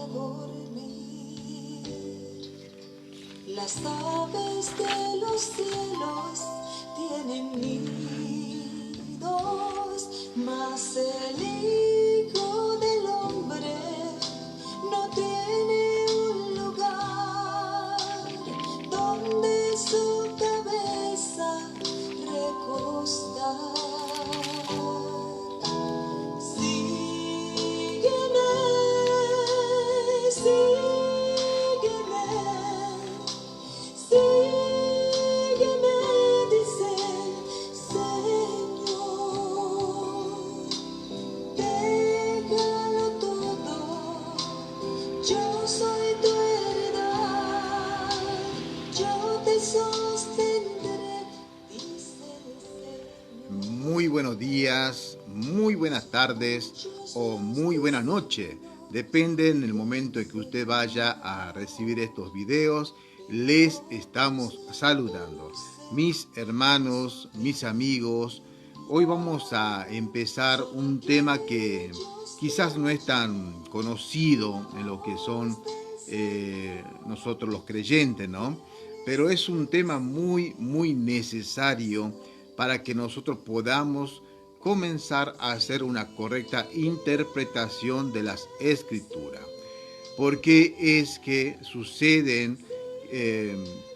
dormir. Las aves de los cielos tienen nidos, mas el Hijo del Hombre no tiene un lugar donde su cabeza recostar. Sígueme, sígueme, sígueme, dice el Señor. Déjalo todo, yo soy tu heredad, yo te sostendré, dice el Señor. Muy buenos días, muy buenas tardes o muy buena noche. Depende en el momento en que usted vaya a recibir estos videos. Les estamos saludando. Mis hermanos, mis amigos, hoy vamos a empezar un tema que quizás no es tan conocido en lo que son nosotros los creyentes, ¿no? Pero es un tema muy necesario para que nosotros podamos comenzar a hacer una correcta interpretación de las Escrituras. Porque es que suceden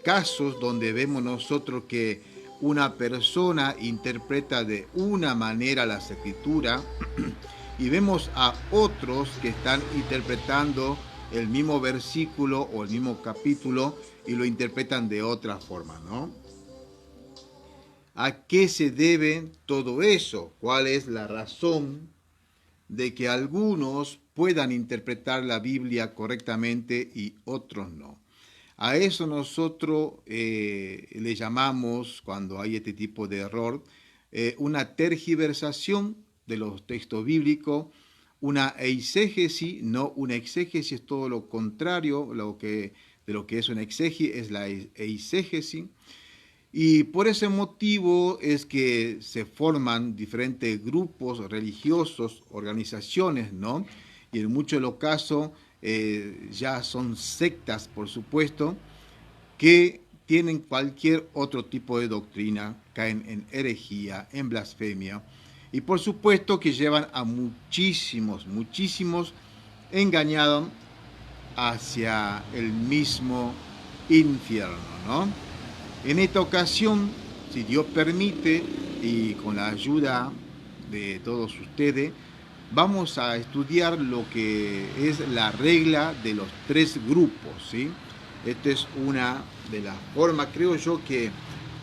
casos donde vemos nosotros que una persona interpreta de una manera las Escrituras y vemos a otros que están interpretando el mismo versículo o el mismo capítulo y lo interpretan de otra forma, ¿no? ¿A qué se debe todo eso? ¿Cuál es la razón de que algunos puedan interpretar la Biblia correctamente y otros no? A eso nosotros le llamamos, cuando hay este tipo de error, una tergiversación de los textos bíblicos, una eisegesis, no una exégesis, es todo lo contrario de lo que es una exégesis, es la eisegesis. Y por ese motivo es que se forman diferentes grupos religiosos, organizaciones, ¿no? Y en muchos de los casos ya son sectas, por supuesto, que tienen cualquier otro tipo de doctrina, caen en herejía, en blasfemia, y por supuesto que llevan a muchísimos engañados hacia el mismo infierno, ¿no? En esta ocasión, si Dios permite, y con la ayuda de todos ustedes, vamos a estudiar lo que es la regla de los tres grupos, ¿sí? Esta es una de las formas, creo yo, que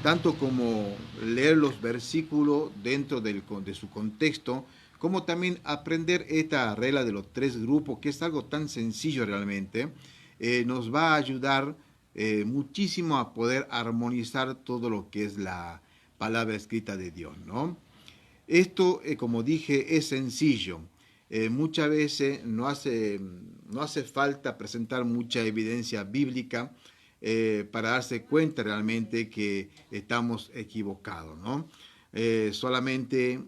tanto como leer los versículos dentro de su contexto, como también aprender esta regla de los tres grupos, que es algo tan sencillo realmente, nos va a ayudar muchísimo a poder armonizar todo lo que es la palabra escrita de Dios, ¿no? Esto, como dije, es sencillo. Muchas veces no hace falta presentar mucha evidencia bíblica para darse cuenta realmente que estamos equivocados, ¿no? Solamente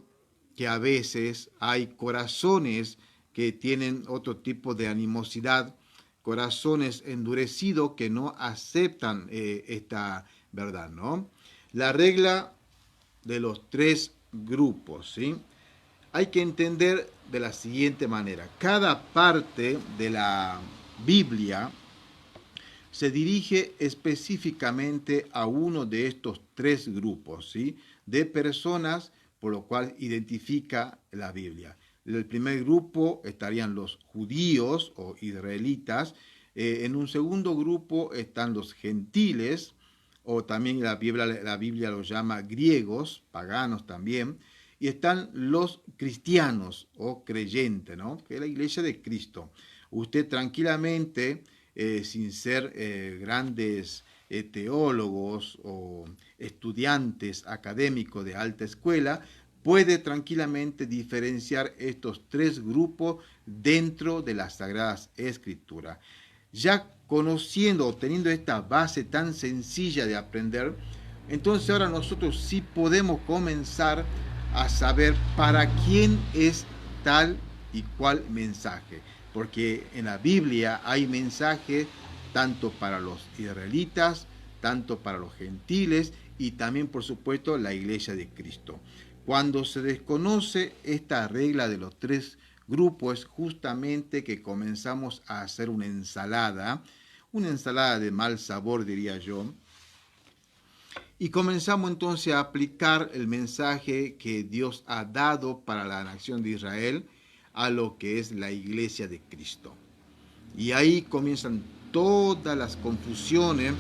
que a veces hay corazones que tienen otro tipo de animosidad, corazones endurecidos que no aceptan esta verdad, ¿no? La regla de los tres grupos, ¿sí? Hay que entender de la siguiente manera. Cada parte de la Biblia se dirige específicamente a uno de estos tres grupos, ¿sí? De personas, por lo cual identifica la Biblia. El primer grupo estarían los judíos o israelitas. En un segundo grupo están los gentiles, o también la Biblia los llama griegos, paganos también. Y están los cristianos o creyentes, ¿no? Que es la iglesia de Cristo. Usted tranquilamente, sin ser grandes teólogos o estudiantes académicos de alta escuela, puede tranquilamente diferenciar estos tres grupos dentro de las Sagradas Escrituras. Ya conociendo o teniendo esta base tan sencilla de aprender, entonces ahora nosotros sí podemos comenzar a saber para quién es tal y cual mensaje. porque en la Biblia hay mensajes tanto para los israelitas, tanto para los gentiles y también, por supuesto, la iglesia de Cristo. Cuando se desconoce esta regla de los tres grupos, es justamente que comenzamos a hacer una ensalada de mal sabor, diría yo, y comenzamos entonces a aplicar el mensaje que Dios ha dado para la nación de Israel a lo que es la iglesia de Cristo. Y ahí comienzan todas las confusiones,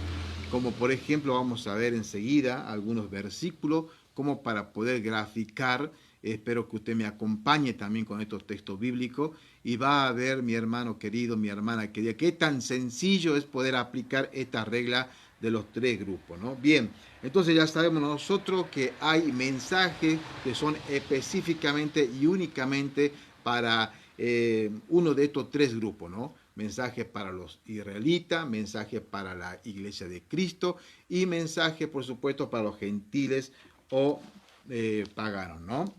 como por ejemplo vamos a ver enseguida algunos versículos, como para poder graficar. Espero que usted me acompañe también con estos textos bíblicos y va a ver, mi hermano querido, mi hermana querida, qué tan sencillo es poder aplicar esta regla de los tres grupos, ¿no? Bien, entonces ya sabemos nosotros que hay mensajes que son específicamente y únicamente para uno de estos tres grupos, ¿no? Mensaje para los israelitas, mensaje para la iglesia de Cristo y mensaje, por supuesto, para los gentiles o paganos, ¿no?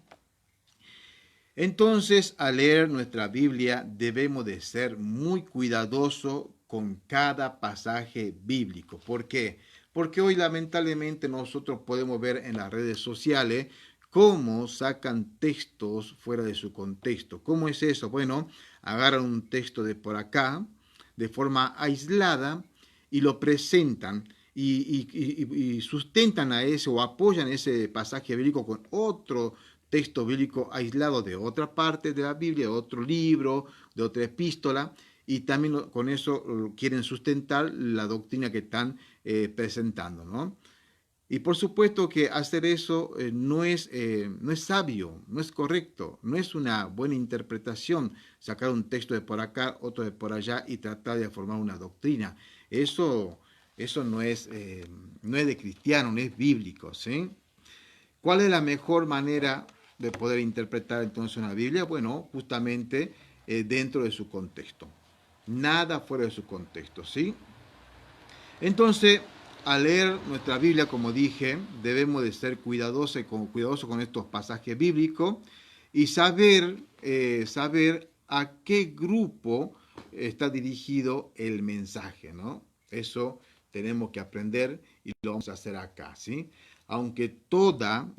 Entonces, al leer nuestra Biblia, debemos de ser muy cuidadosos con cada pasaje bíblico. ¿Por qué? Porque hoy lamentablemente nosotros podemos ver en las redes sociales cómo sacan textos fuera de su contexto. ¿Cómo es eso? Bueno, agarran un texto de por acá, de forma aislada, y lo presentan y sustentan a ese o apoyan ese pasaje bíblico con otro texto bíblico aislado de otra parte de la Biblia, de otro libro, de otra epístola, y también con eso quieren sustentar la doctrina que están presentando, ¿no? Y por supuesto que hacer eso no es sabio, no es correcto, no es una buena interpretación, sacar un texto de por acá, otro de por allá y tratar de formar una doctrina. Eso no es de cristiano, no es bíblico, ¿sí? ¿Cuál es la mejor manera de poder interpretar entonces una Biblia? Bueno, justamente dentro de su contexto. Nada fuera de su contexto, ¿sí? Entonces, al leer nuestra Biblia, como dije, debemos de ser cuidadosos con estos pasajes bíblicos y saber a qué grupo está dirigido el mensaje, ¿no? Eso tenemos que aprender y lo vamos a hacer acá, ¿sí? Aunque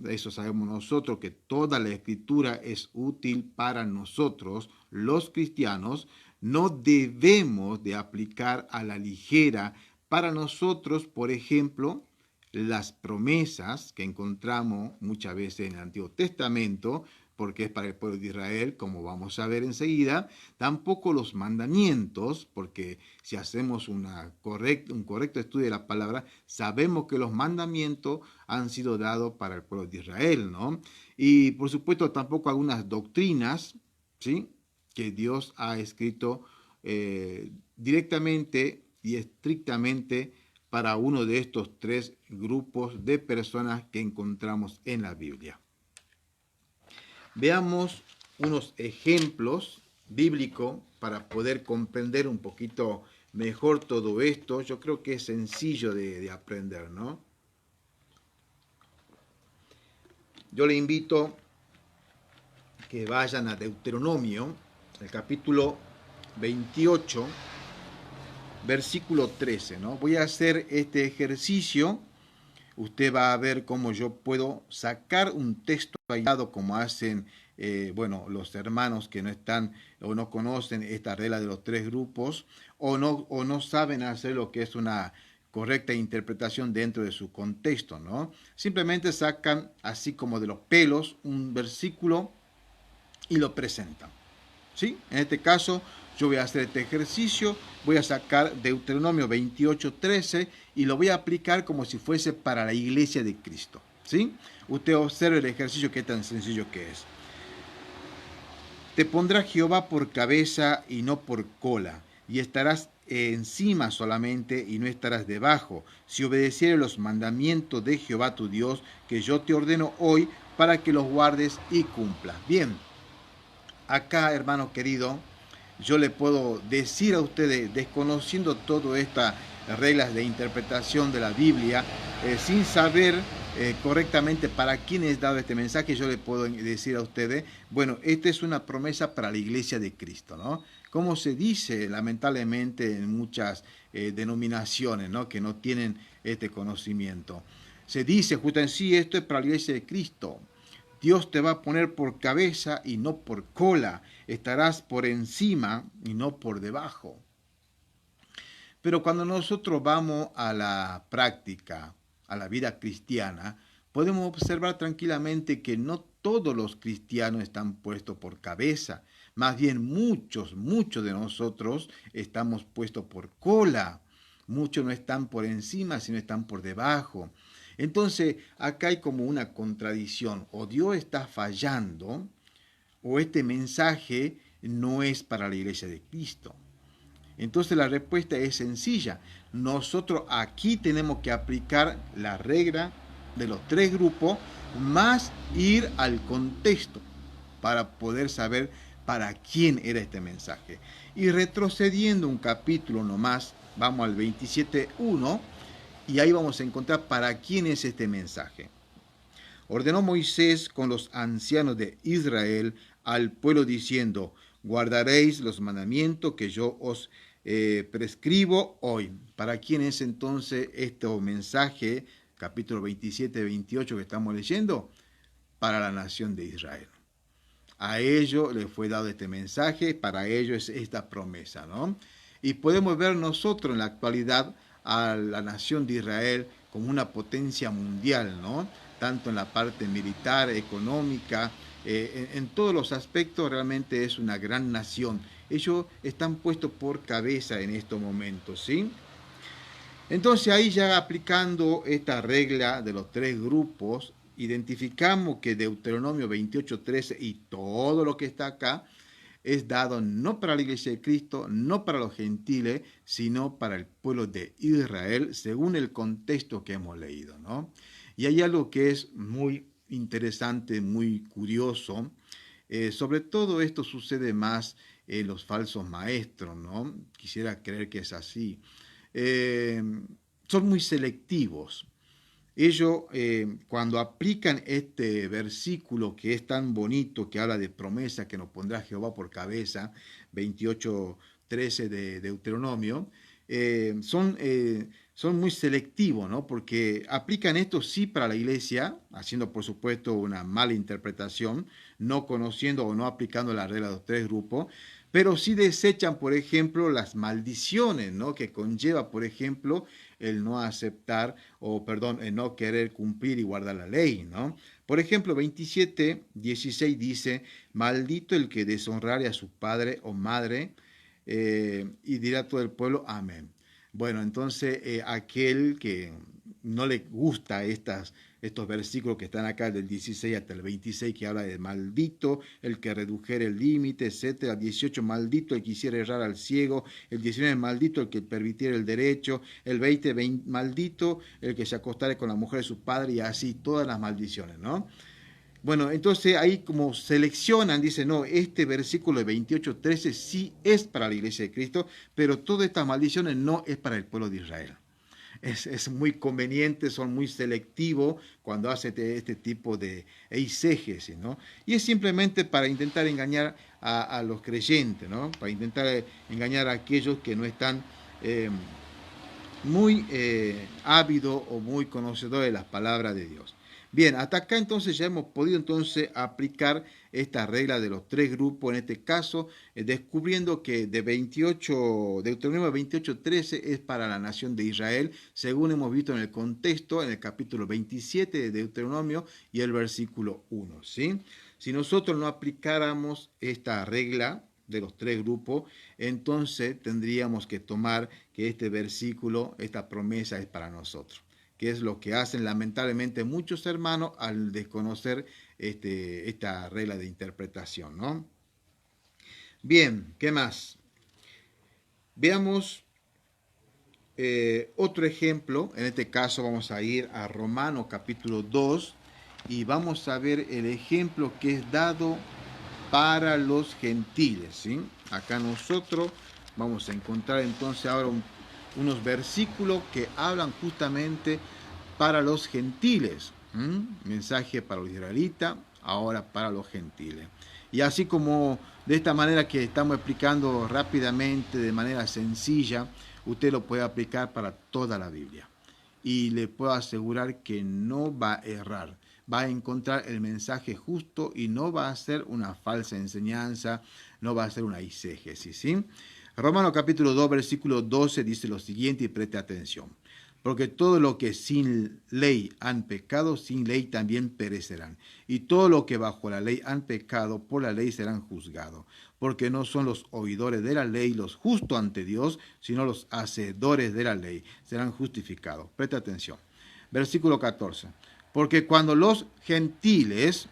eso sabemos nosotros, que toda la escritura es útil para nosotros, los cristianos, no debemos de aplicar a la ligera para nosotros, por ejemplo, las promesas que encontramos muchas veces en el Antiguo Testamento, porque es para el pueblo de Israel, como vamos a ver enseguida, tampoco los mandamientos, porque si hacemos un correcto estudio de la palabra, sabemos que los mandamientos han sido dados para el pueblo de Israel, ¿no? Y por supuesto tampoco algunas doctrinas, ¿sí?, que Dios ha escrito directamente y estrictamente para uno de estos tres grupos de personas que encontramos en la Biblia. Veamos unos ejemplos bíblicos para poder comprender un poquito mejor todo esto. Yo creo que es sencillo de aprender, ¿no? Yo le invito que vayan a Deuteronomio, el capítulo 28, versículo 13, ¿no? Voy a hacer este ejercicio. Usted va a ver cómo yo puedo sacar un texto aislado como hacen los hermanos que no están o no conocen esta regla de los tres grupos o no saben hacer lo que es una correcta interpretación dentro de su contexto, ¿no? Simplemente sacan así como de los pelos un versículo y lo presentan, ¿sí? En este caso yo voy a hacer este ejercicio, voy a sacar Deuteronomio 28:13 y lo voy a aplicar como si fuese para la iglesia de Cristo, ¿sí? Usted observe el ejercicio, qué tan sencillo que es. Te pondrá Jehová por cabeza y no por cola, y estarás encima solamente y no estarás debajo, si obedecieres los mandamientos de Jehová tu Dios, que yo te ordeno hoy, para que los guardes y cumplas. Bien, acá, hermano querido, yo le puedo decir a ustedes, desconociendo todas estas reglas de interpretación de la Biblia, sin saber correctamente para quién es dado este mensaje, yo le puedo decir a ustedes, bueno, esta es una promesa para la iglesia de Cristo, ¿no? como se dice lamentablemente en muchas denominaciones, ¿no? Que no tienen este conocimiento. Se dice justo en sí, esto es para la iglesia de Cristo. Dios te va a poner por cabeza y no por cola. Estarás por encima y no por debajo. Pero cuando nosotros vamos a la práctica, a la vida cristiana, podemos observar tranquilamente que no todos los cristianos están puestos por cabeza. Más bien muchos de nosotros estamos puestos por cola. Muchos no están por encima, sino están por debajo. Entonces, acá hay como una contradicción. O Dios está fallando, o este mensaje no es para la iglesia de Cristo. Entonces la respuesta es sencilla. Nosotros aquí tenemos que aplicar la regla de los tres grupos más ir al contexto para poder saber para quién era este mensaje. Y retrocediendo un capítulo nomás, vamos al 27.1 y ahí vamos a encontrar para quién es este mensaje. Ordenó Moisés con los ancianos de Israel al pueblo diciendo: guardaréis los mandamientos que yo os prescribo hoy. ¿Para quién es entonces este mensaje, capítulo 27-28 que estamos leyendo? Para la nación de Israel. A ellos les fue dado este mensaje, para ellos es esta promesa, ¿no? Y podemos ver nosotros en la actualidad a la nación de Israel como una potencia mundial, ¿no? Tanto en la parte militar, económica, en todos los aspectos realmente es una gran nación. Ellos están puestos por cabeza en estos momentos, ¿sí? Entonces ahí ya aplicando esta regla de los tres grupos, identificamos que Deuteronomio 28:13 y todo lo que está acá es dado no para la iglesia de Cristo, no para los gentiles, sino para el pueblo de Israel, según el contexto que hemos leído, ¿no? Y hay algo que es muy interesante, muy curioso. Sobre todo esto sucede más en los falsos maestros, ¿no? Quisiera creer que es así. Son muy selectivos. Ellos, cuando aplican este versículo que es tan bonito, que habla de promesa que nos pondrá Jehová por cabeza, 28:13 de Deuteronomio, son muy selectivos, ¿no? Porque aplican esto sí para la iglesia, haciendo por supuesto una mala interpretación, no conociendo o no aplicando la regla de los tres grupos, pero sí desechan, por ejemplo, las maldiciones, ¿no? Que conlleva, por ejemplo, el no aceptar, o perdón, el no querer cumplir y guardar la ley, ¿no? Por ejemplo, 27:16 dice: maldito el que deshonrare a su padre o madre, y dirá todo el pueblo, amén. Bueno, entonces aquel que no le gusta estos versículos que están acá del 16 hasta el 26, que habla de maldito el que redujere el límite, etcétera. 18, maldito el que hiciera errar al ciego. El 19, maldito el que permitiera el derecho. El 20, maldito el que se acostare con la mujer de su padre, y así todas las maldiciones, ¿no? Bueno, entonces ahí como seleccionan, dicen, no, este versículo de 28:13 sí es para la iglesia de Cristo, pero todas estas maldiciones no es para el pueblo de Israel. Es muy conveniente, son muy selectivos cuando hace este tipo de eisegesis, ¿no? Y es simplemente para intentar engañar a los creyentes, ¿no? Para intentar engañar a aquellos que no están muy ávidos o muy conocedores de las palabras de Dios. Bien, hasta acá entonces ya hemos podido entonces aplicar esta regla de los tres grupos, en este caso, descubriendo que Deuteronomio 28:13 es para la nación de Israel, según hemos visto en el contexto, en el capítulo 27 de Deuteronomio y el versículo 1, ¿sí? Si nosotros no aplicáramos esta regla de los tres grupos, entonces tendríamos que tomar que este versículo, esta promesa es para nosotros, que es lo que hacen lamentablemente muchos hermanos al desconocer esta regla de interpretación, ¿no? Bien, ¿qué más? Veamos otro ejemplo. En este caso vamos a ir a Romanos capítulo 2 y vamos a ver el ejemplo que es dado para los gentiles, ¿sí? Acá nosotros vamos a encontrar entonces ahora unos versículos que hablan justamente para los gentiles. Mensaje para los israelitas, ahora para los gentiles. Y así como de esta manera que estamos explicando rápidamente, de manera sencilla, usted lo puede aplicar para toda la Biblia. Y le puedo asegurar que no va a errar. Va a encontrar el mensaje justo y no va a ser una falsa enseñanza, no va a ser una eisegesis, ¿sí? Romanos capítulo 2, versículo 12 dice lo siguiente y preste atención. Porque todo lo que sin ley han pecado, sin ley también perecerán. Y todo lo que bajo la ley han pecado, por la ley serán juzgados. Porque no son los oidores de la ley los justos ante Dios, sino los hacedores de la ley serán justificados. Presta atención. Versículo 14. Porque cuando los gentiles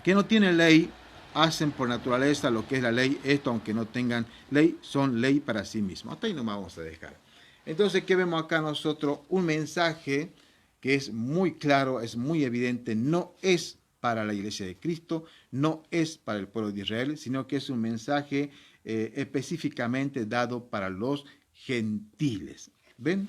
que no tienen ley hacen por naturaleza lo que es la ley, esto aunque no tengan ley, son ley para sí mismos. Hasta ahí no vamos a dejar. Entonces, ¿qué vemos acá nosotros? Un mensaje que es muy claro, es muy evidente, no es para la iglesia de Cristo, no es para el pueblo de Israel, sino que es un mensaje específicamente dado para los gentiles. ¿Ven?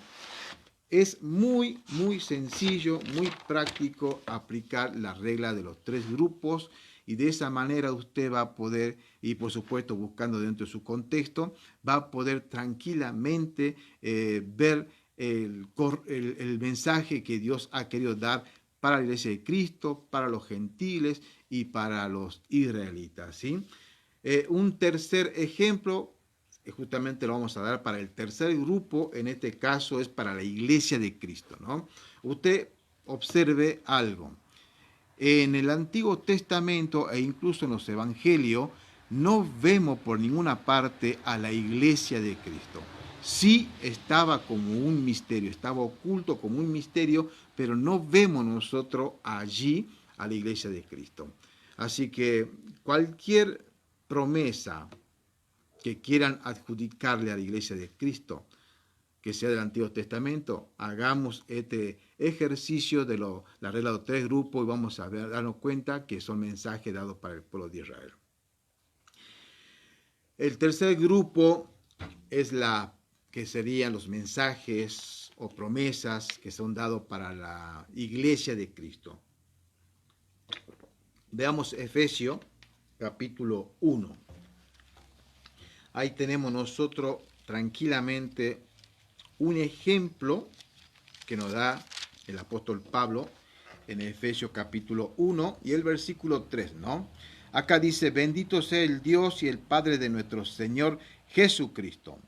Es muy, muy sencillo, muy práctico aplicar la regla de los tres grupos y de esa manera usted va a poder, y por supuesto buscando dentro de su contexto, va a poder tranquilamente ver el mensaje que Dios ha querido dar para la iglesia de Cristo, para los gentiles y para los israelitas, ¿sí? Un tercer ejemplo justamente lo vamos a dar para el tercer grupo, en este caso es para la iglesia de Cristo, ¿no? Usted observe algo. En el Antiguo Testamento e incluso en los Evangelios no vemos por ninguna parte a la iglesia de Cristo. Sí estaba como un misterio, estaba oculto como un misterio, pero no vemos nosotros allí a la iglesia de Cristo. Así que cualquier promesa que quieran adjudicarle a la iglesia de Cristo, que sea del Antiguo Testamento, hagamos este ejercicio de la regla de los tres grupos y vamos a darnos cuenta que son mensajes dados para el pueblo de Israel. El tercer grupo es que serían los mensajes o promesas que son dados para la iglesia de Cristo. Veamos Efesios capítulo 1. Ahí tenemos nosotros tranquilamente un ejemplo que nos da el apóstol Pablo en Efesios capítulo 1 y el versículo 3, ¿no? Acá dice, bendito sea el Dios y el Padre de nuestro Señor Jesucristo,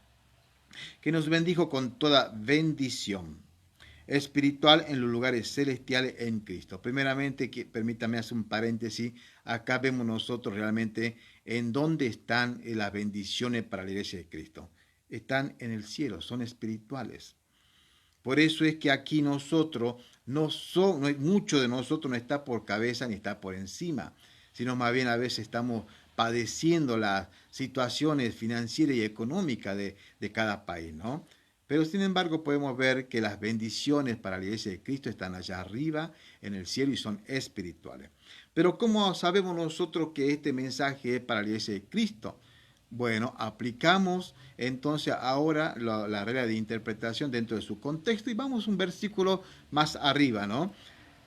que nos bendijo con toda bendición espiritual en los lugares celestiales en Cristo. Primeramente, permítame hacer un paréntesis, acá vemos nosotros realmente en dónde están las bendiciones para la iglesia de Cristo. Están en el cielo, son espirituales. Por eso es que aquí nosotros, mucho de nosotros no está por cabeza ni está por encima, sino más bien a veces estamos padeciendo las situaciones financieras y económicas de cada país, ¿no? Pero sin embargo podemos ver que las bendiciones para la iglesia de Cristo están allá arriba en el cielo y son espirituales. Pero ¿cómo sabemos nosotros que este mensaje es para la iglesia de Cristo? Bueno, aplicamos entonces ahora la regla de interpretación dentro de su contexto y vamos un versículo más arriba, ¿no?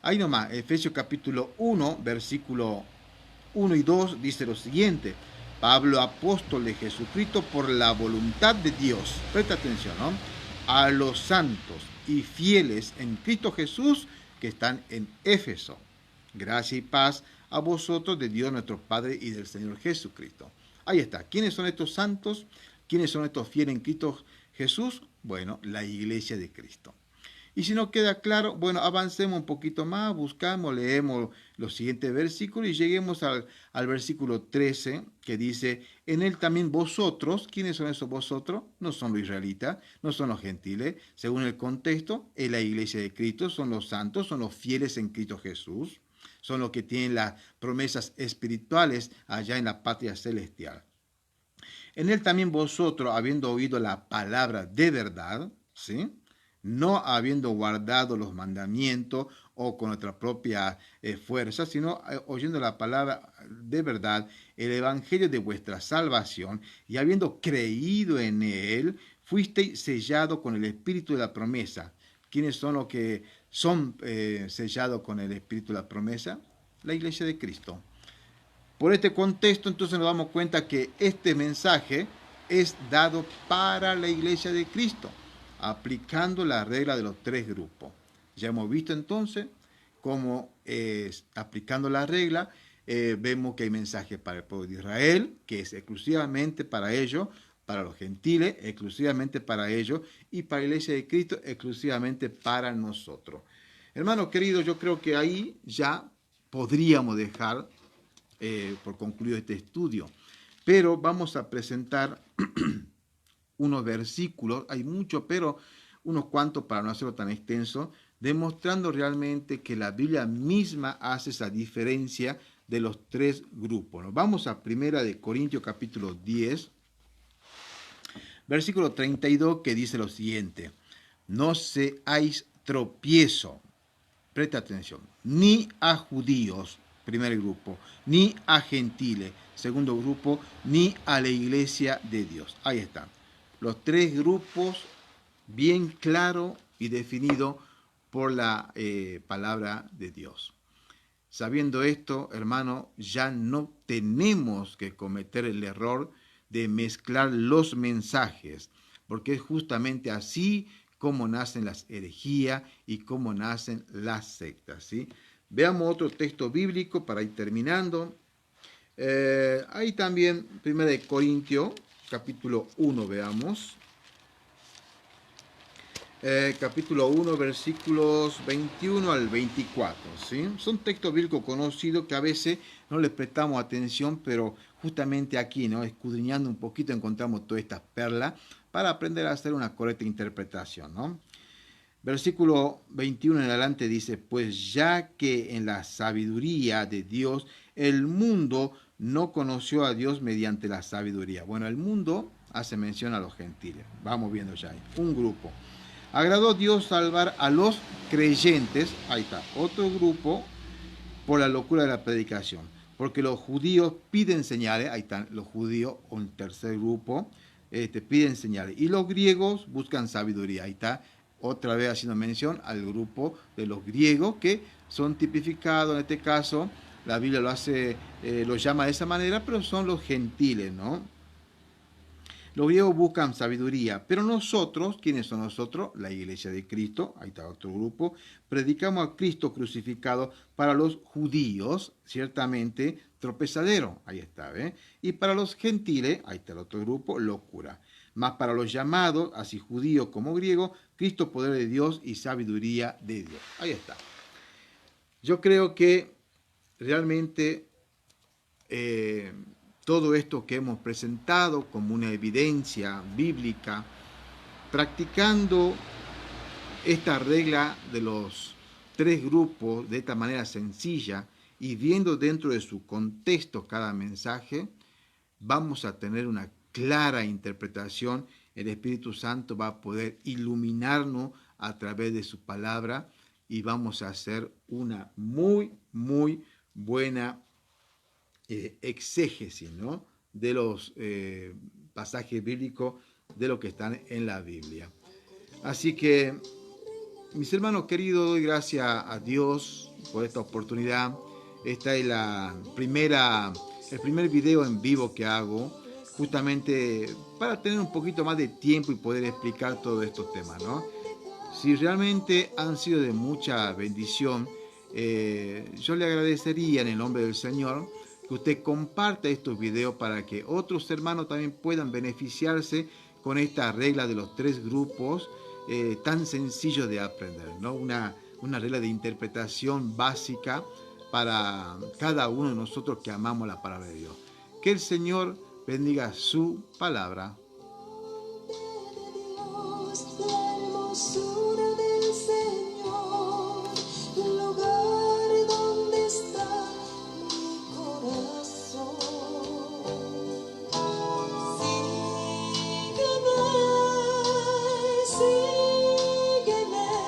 Ahí nomás, Efesios capítulo 1, versículo 1 y 2 dice lo siguiente. Pablo, apóstol de Jesucristo por la voluntad de Dios. Presta atención, ¿no? A los santos y fieles en Cristo Jesús que están en Éfeso. Gracia y paz a vosotros de Dios nuestro Padre y del Señor Jesucristo. Ahí está. ¿Quiénes son estos santos? ¿Quiénes son estos fieles en Cristo Jesús? Bueno, la iglesia de Cristo. Y si no queda claro, bueno, avancemos un poquito más, buscamos, leemos los siguientes versículos y lleguemos al versículo 13 que dice, en él también vosotros, ¿quiénes son esos vosotros? No son los israelitas, no son los gentiles, según el contexto, es la iglesia de Cristo, son los santos, son los fieles en Cristo Jesús, son los que tienen las promesas espirituales allá en la patria celestial. En él también vosotros, habiendo oído la palabra de verdad, ¿sí?, no habiendo guardado los mandamientos o con nuestra propia fuerza, sino oyendo la palabra de verdad, el evangelio de vuestra salvación, y habiendo creído en él, fuisteis sellado con el espíritu de la promesa, ¿Quiénes son los que son sellados con el Espíritu de la promesa? La iglesia de Cristo. Por este contexto, entonces nos damos cuenta que este mensaje es dado para la iglesia de Cristo, aplicando la regla de los 3 grupos. Ya hemos visto entonces cómo aplicando la regla, vemos que hay mensajes para el pueblo de Israel, que es exclusivamente para ellos, para los gentiles, exclusivamente para ellos, y para la iglesia de Cristo, exclusivamente para nosotros. Hermanos queridos, yo creo que ahí ya podríamos dejar por concluido este estudio, pero vamos a presentar unos versículos, hay muchos, pero unos cuantos para no hacerlo tan extenso, demostrando realmente que la Biblia misma hace esa diferencia de los 3 grupos. Nos vamos a 1 Corintios capítulo 10, versículo 32, que dice lo siguiente: no seáis tropiezo, presta atención, ni a judíos, primer grupo, ni a gentiles, segundo grupo, ni a la iglesia de Dios. Ahí están. Los 3 grupos bien claro y definido por la palabra de Dios. Sabiendo esto, hermano, ya no tenemos que cometer el error de mezclar los mensajes, porque es justamente así como nacen las herejías y cómo nacen las sectas, ¿sí? Veamos otro texto bíblico para ir terminando. Ahí también, 1 Corintios, capítulo 1, veamos. Capítulo 1, versículos 21 al 24, ¿sí? Son textos bíblicos conocidos que a veces no les prestamos atención, pero justamente aquí, ¿no?, escudriñando un poquito, encontramos todas estas perlas para aprender a hacer una correcta interpretación, ¿no? Versículo 21 en adelante dice: pues ya que en la sabiduría de Dios el mundo no conoció a Dios mediante la sabiduría. Bueno, el mundo hace mención a los gentiles. Vamos viendo ya ahí. Un grupo. Agradó Dios salvar a los creyentes, ahí está, otro grupo, por la locura de la predicación. Porque los judíos piden señales, ahí están los judíos, un tercer grupo, piden señales. Y los griegos buscan sabiduría, ahí está, otra vez haciendo mención al grupo de los griegos, que son tipificados, en este caso, la Biblia lo llama de esa manera, pero son los gentiles, ¿no? Los griegos buscan sabiduría, pero nosotros, ¿quiénes son nosotros? La iglesia de Cristo, ahí está otro grupo, predicamos a Cristo crucificado, para los judíos, ciertamente, tropezadero, ahí está, ¿ves? Y para los gentiles, ahí está el otro grupo, locura. Mas para los llamados, así judíos como griegos, Cristo poder de Dios y sabiduría de Dios. Ahí está. Yo creo que realmente todo esto que hemos presentado como una evidencia bíblica, practicando esta regla de los 3 grupos de esta manera sencilla y viendo dentro de su contexto cada mensaje, vamos a tener una clara interpretación. El Espíritu Santo va a poder iluminarnos a través de su palabra y vamos a hacer una muy, muy buena exégesis, ¿no?, de los pasajes bíblicos, de lo que están en la Biblia. Así que, mis hermanos queridos, doy gracias a Dios por esta oportunidad. Esta es el primer video en vivo que hago, justamente para tener un poquito más de tiempo y poder explicar todos estos temas, ¿no? Si realmente han sido de mucha bendición, yo le agradecería en el nombre del Señor que usted comparta estos videos para que otros hermanos también puedan beneficiarse con esta regla de los 3 grupos tan sencillos de aprender, ¿no? Una regla de interpretación básica para cada uno de nosotros que amamos la palabra de Dios. Que el Señor bendiga su palabra. Hermoso